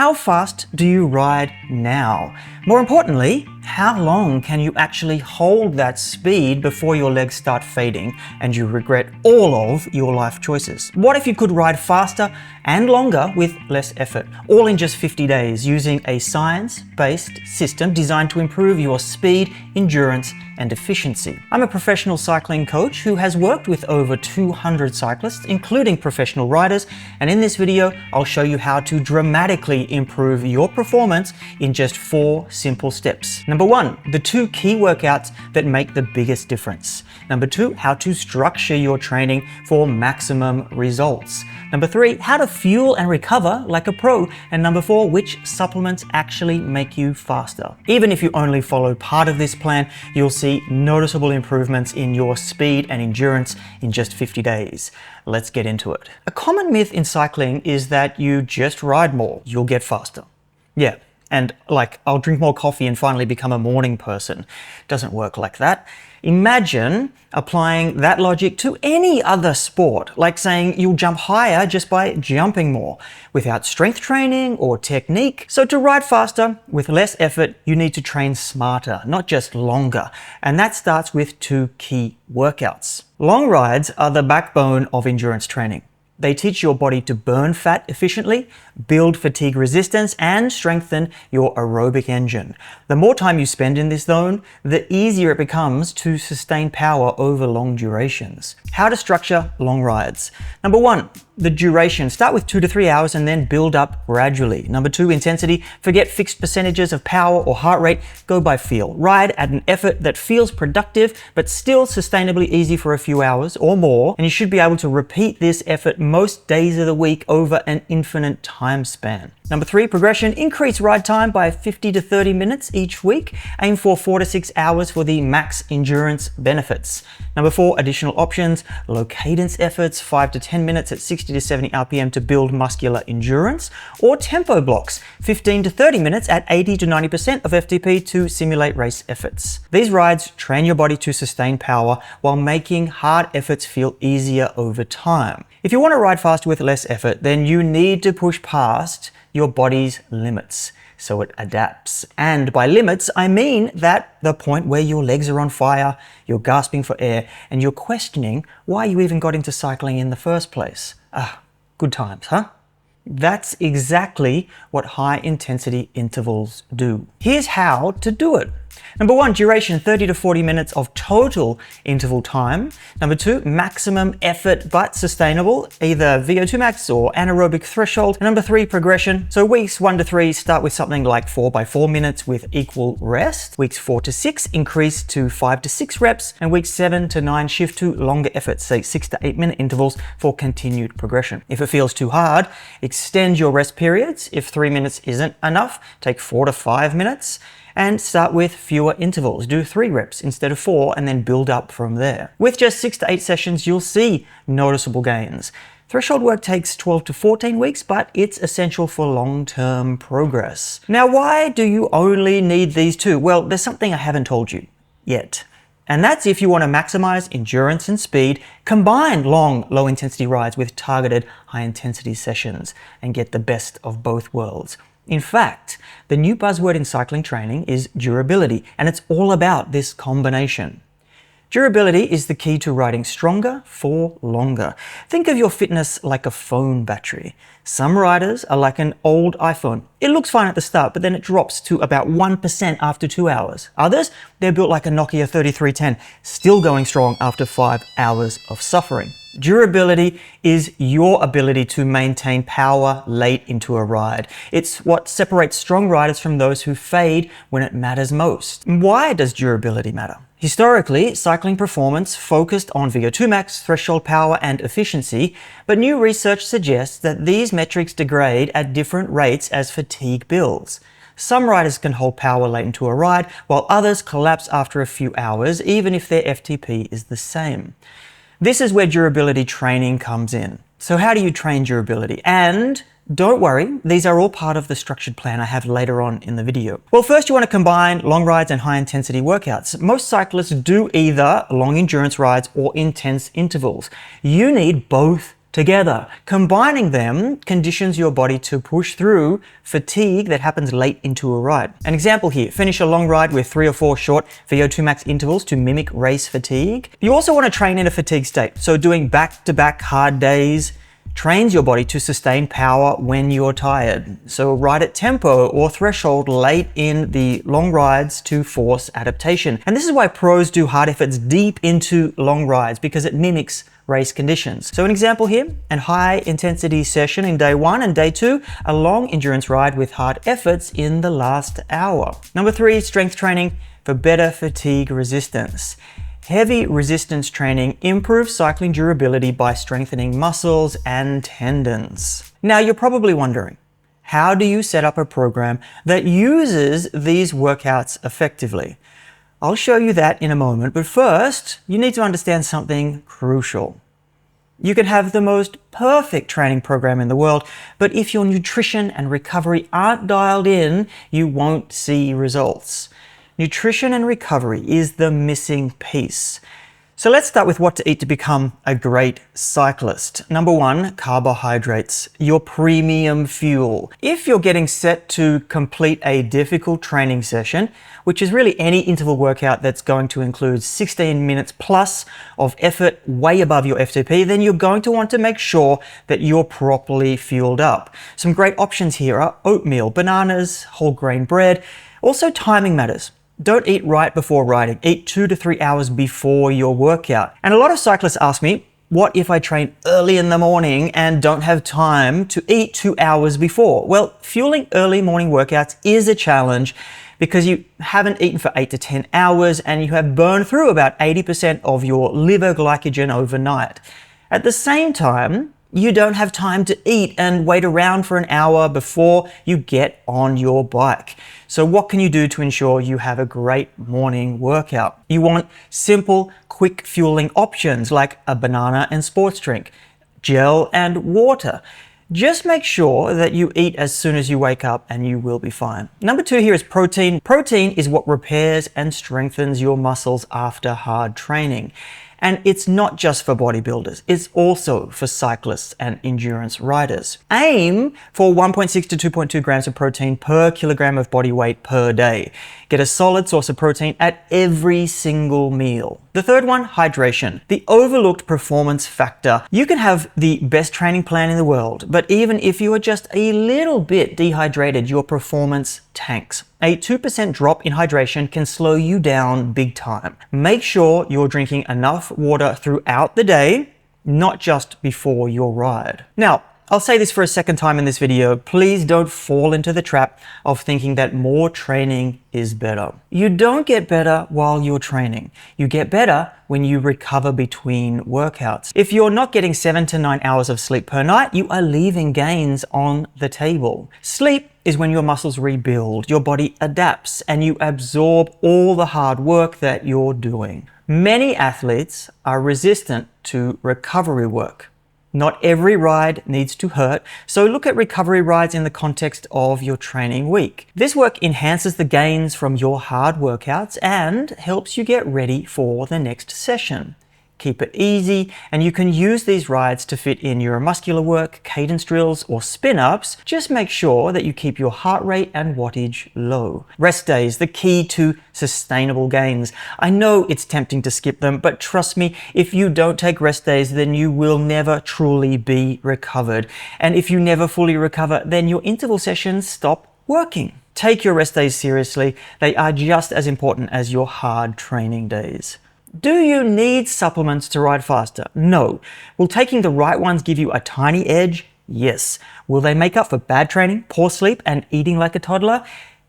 How fast do you ride now? More importantly, how long can you actually hold that speed before your legs start fading and you regret all of your life choices? What if you could ride faster and longer with less effort, all in just 50 days using a science-based system designed to improve your speed, endurance, and efficiency? I'm a professional cycling coach who has worked with over 200 cyclists, including professional riders, and in this video, I'll show you how to dramatically improve your performance in just 4 simple steps. Number 1, the 2 key workouts that make the biggest difference. Number 2, how to structure your training for maximum results. Number 3, how to fuel and recover like a pro. And number 4, which supplements actually make you faster. Even if you only follow part of this plan, you'll see noticeable improvements in your speed and endurance in just 50 days. Let's get into it. A common myth in cycling is that you just ride more, you'll get faster. Yeah. And like, I'll drink more coffee and finally become a morning person. Doesn't work like that. Imagine applying that logic to any other sport, like saying you'll jump higher just by jumping more, without strength training or technique. So to ride faster with less effort, you need to train smarter, not just longer. And that starts with 2 key workouts. Long rides are the backbone of endurance training. They teach your body to burn fat efficiently, build fatigue resistance, and strengthen your aerobic engine. The more time you spend in this zone, the easier it becomes to sustain power over long durations. How to structure long rides. Number 1, the duration. Start with 2 to 3 hours and then build up gradually. Number 2, intensity. Forget fixed percentages of power or heart rate. Go by feel. Ride at an effort that feels productive, but still sustainably easy for a few hours or more. And you should be able to repeat this effort most days of the week over an infinite time span. Number 3, progression. Increase ride time by 50 to 30 minutes each week. Aim for 4 to 6 hours for the max endurance benefits. Number 4, additional options. Low cadence efforts, 5 to 10 minutes at 60 to 70 RPM to build muscular endurance, or tempo blocks, 15 to 30 minutes at 80 to 90% of FTP to simulate race efforts. These rides train your body to sustain power while making hard efforts feel easier over time. If you want to ride faster with less effort, then you need to push past your body's limits so it adapts. And by limits, I mean that the point where your legs are on fire, you're gasping for air, and you're questioning why you even got into cycling in the first place. Good times, huh? That's exactly what high intensity intervals do. Here's how to do it. Number 1, duration, 30 to 40 minutes of total interval time. Number 2, maximum effort but sustainable, either VO2 max or anaerobic threshold. And number 3, progression. So weeks 1 to 3 start with something like 4 by 4 minutes with equal rest. Weeks 4 to 6 increase to 5 to 6 reps. And weeks 7 to 9 shift to longer efforts, say 6 to 8 minute intervals for continued progression. If it feels too hard, extend your rest periods. If 3 minutes isn't enough, take 4 to 5 minutes. And start with fewer intervals. Do 3 reps instead of 4 and then build up from there. With just 6 to 8 sessions, you'll see noticeable gains. Threshold work takes 12 to 14 weeks, but it's essential for long-term progress. Now, why do you only need these 2? Well, there's something I haven't told you yet. And that's if you want to maximize endurance and speed, combine long, low-intensity rides with targeted high-intensity sessions and get the best of both worlds. In fact, the new buzzword in cycling training is durability, and it's all about this combination. Durability is the key to riding stronger for longer. Think of your fitness like a phone battery. Some riders are like an old iPhone. It looks fine at the start, but then it drops to about 1% after 2 hours. Others, they're built like a Nokia 3310, still going strong after 5 hours of suffering. Durability is your ability to maintain power late into a ride. It's what separates strong riders from those who fade when it matters most. Why does durability matter? Historically, cycling performance focused on VO2 max, threshold power, and efficiency, but new research suggests that these metrics degrade at different rates as fatigue builds. Some riders can hold power late into a ride, while others collapse after a few hours, even if their FTP is the same. This is where durability training comes in. So how do you train durability? And don't worry, these are all part of the structured plan I have later on in the video. Well, first you want to combine long rides and high intensity workouts. Most cyclists do either long endurance rides or intense intervals. You need both together. Combining them conditions your body to push through fatigue that happens late into a ride. An example here, finish a long ride with 3 or 4 short VO2 max intervals to mimic race fatigue. You also want to train in a fatigue state, so doing back-to-back hard days trains your body to sustain power when you're tired. So ride at tempo or threshold late in the long rides to force adaptation. And this is why pros do hard efforts deep into long rides, because it mimics race conditions. So an example here, a high intensity session in day 1 and day 2, a long endurance ride with hard efforts in the last hour. Number 3, strength training for better fatigue resistance. Heavy resistance training improves cycling durability by strengthening muscles and tendons. Now you're probably wondering, how do you set up a program that uses these workouts effectively? I'll show you that in a moment, but first, you need to understand something crucial. You can have the most perfect training program in the world, but if your nutrition and recovery aren't dialed in, you won't see results. Nutrition and recovery is the missing piece. So let's start with what to eat to become a great cyclist. Number 1, carbohydrates, your premium fuel. If you're getting set to complete a difficult training session, which is really any interval workout that's going to include 16 minutes plus of effort way above your FTP, then you're going to want to make sure that you're properly fueled up. Some great options here are oatmeal, bananas, whole grain bread. Also, timing matters. Don't eat right before riding. Eat 2 to 3 hours before your workout. And a lot of cyclists ask me, what if I train early in the morning and don't have time to eat 2 hours before? Well, fueling early morning workouts is a challenge because you haven't eaten for 8 to 10 hours and you have burned through about 80% of your liver glycogen overnight. At the same time, you don't have time to eat and wait around for an hour before you get on your bike. So what can you do to ensure you have a great morning workout? You want simple, quick fueling options like a banana and sports drink, gel and water. Just make sure that you eat as soon as you wake up and you will be fine. Number 2 here is protein. Protein is what repairs and strengthens your muscles after hard training. And it's not just for bodybuilders, it's also for cyclists and endurance riders. Aim for 1.6 to 2.2 grams of protein per kilogram of body weight per day. Get a solid source of protein at every single meal. The third one, hydration. The overlooked performance factor. You can have the best training plan in the world, but even if you are just a little bit dehydrated, your performance tanks. A 2% drop in hydration can slow you down big time. Make sure you're drinking enough water throughout the day, not just before your ride. Now, I'll say this for a second time in this video, please don't fall into the trap of thinking that more training is better. You don't get better while you're training. You get better when you recover between workouts. If you're not getting 7 to 9 hours of sleep per night, you are leaving gains on the table. Sleep is when your muscles rebuild, your body adapts, and you absorb all the hard work that you're doing. Many athletes are resistant to recovery work. Not every ride needs to hurt, so look at recovery rides in the context of your training week. This work enhances the gains from your hard workouts and helps you get ready for the next session. Keep it easy, and you can use these rides to fit in neuromuscular work, cadence drills, or spin-ups. Just make sure that you keep your heart rate and wattage low. Rest days, the key to sustainable gains. I know it's tempting to skip them, but trust me, if you don't take rest days, then you will never truly be recovered. And if you never fully recover, then your interval sessions stop working. Take your rest days seriously. They are just as important as your hard training days. Do you need supplements to ride faster? No. Will taking the right ones give you a tiny edge? Yes. Will they make up for bad training, poor sleep, and eating like a toddler?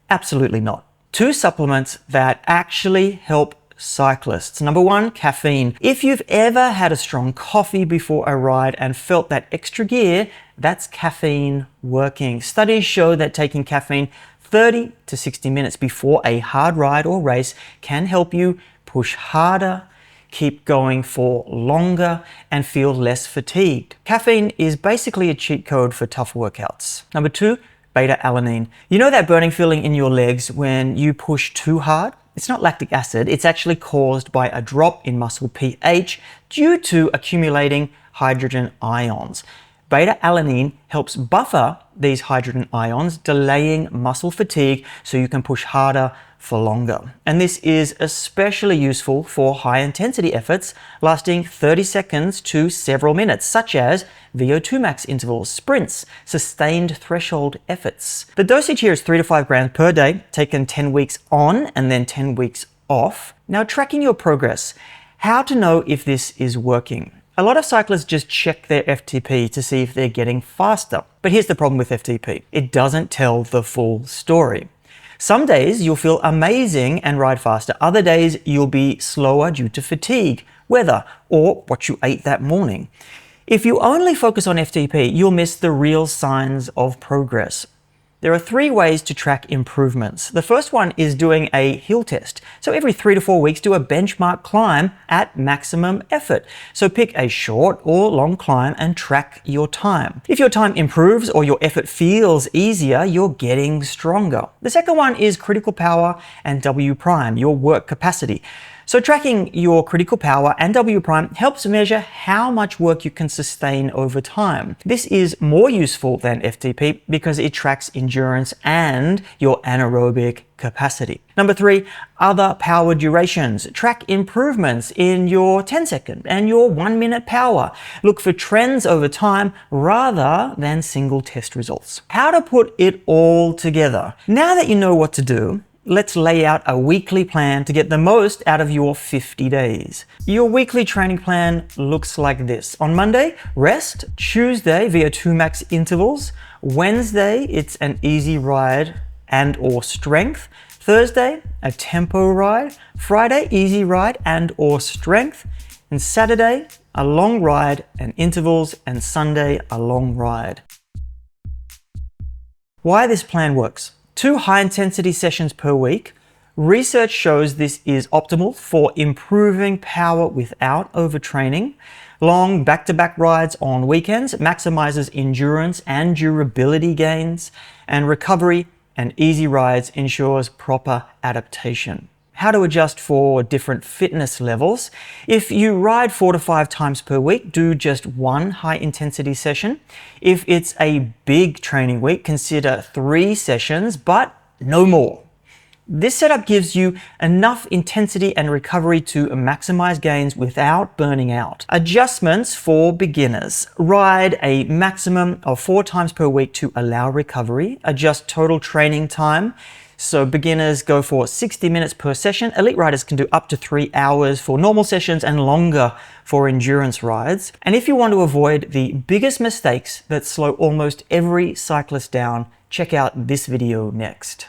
Absolutely not. 2 supplements that actually help cyclists. Number 1, caffeine. If you've ever had a strong coffee before a ride and felt that extra gear, that's caffeine working. Studies show that taking caffeine 30 to 60 minutes before a hard ride or race can help you push harder, keep going for longer, and feel less fatigued. Caffeine is basically a cheat code for tough workouts. Number 2, beta-alanine. You know that burning feeling in your legs when you push too hard? It's not lactic acid, it's actually caused by a drop in muscle pH due to accumulating hydrogen ions. Beta-alanine helps buffer these hydrogen ions, delaying muscle fatigue so you can push harder for longer. And this is especially useful for high-intensity efforts lasting 30 seconds to several minutes, such as VO2 max intervals, sprints, sustained threshold efforts. The dosage here is 3 to 5 grams per day, taken 10 weeks on and then 10 weeks off. Now, tracking your progress. How to know if this is working? A lot of cyclists just check their FTP to see if they're getting faster. But here's the problem with FTP. It doesn't tell the full story. Some days you'll feel amazing and ride faster. Other days you'll be slower due to fatigue, weather, or what you ate that morning. If you only focus on FTP, you'll miss the real signs of progress. There are 3 ways to track improvements. The first one is doing a hill test. So every 3 to 4 weeks, do a benchmark climb at maximum effort. So pick a short or long climb and track your time. If your time improves or your effort feels easier, you're getting stronger. The second one is critical power and W prime, your work capacity. So tracking your critical power and W prime helps measure how much work you can sustain over time. This is more useful than FTP because it tracks endurance and your anaerobic capacity. Number 3, other power durations. Track improvements in your 10-second and your 1-minute power. Look for trends over time rather than single test results. How to put it all together. Now that you know what to do, let's lay out a weekly plan to get the most out of your 50 days. Your weekly training plan looks like this. On Monday, rest. Tuesday, VO2 max intervals. Wednesday, it's an easy ride and or strength. Thursday, a tempo ride. Friday, easy ride and or strength. And Saturday, a long ride and intervals. And Sunday, a long ride. Why this plan works. 2 high-intensity sessions per week. Research shows this is optimal for improving power without overtraining. Long back-to-back rides on weekends maximizes endurance and durability gains. And recovery and easy rides ensures proper adaptation. How to adjust for different fitness levels. If you ride 4 to 5 times per week, do just 1 high-intensity session. If it's a big training week, consider 3 sessions, but no more. This setup gives you enough intensity and recovery to maximize gains without burning out. Adjustments for beginners. Ride a maximum of 4 times per week to allow recovery. Adjust total training time. So beginners go for 60 minutes per session. Elite riders can do up to 3 hours for normal sessions and longer for endurance rides. And if you want to avoid the biggest mistakes that slow almost every cyclist down, check out this video next.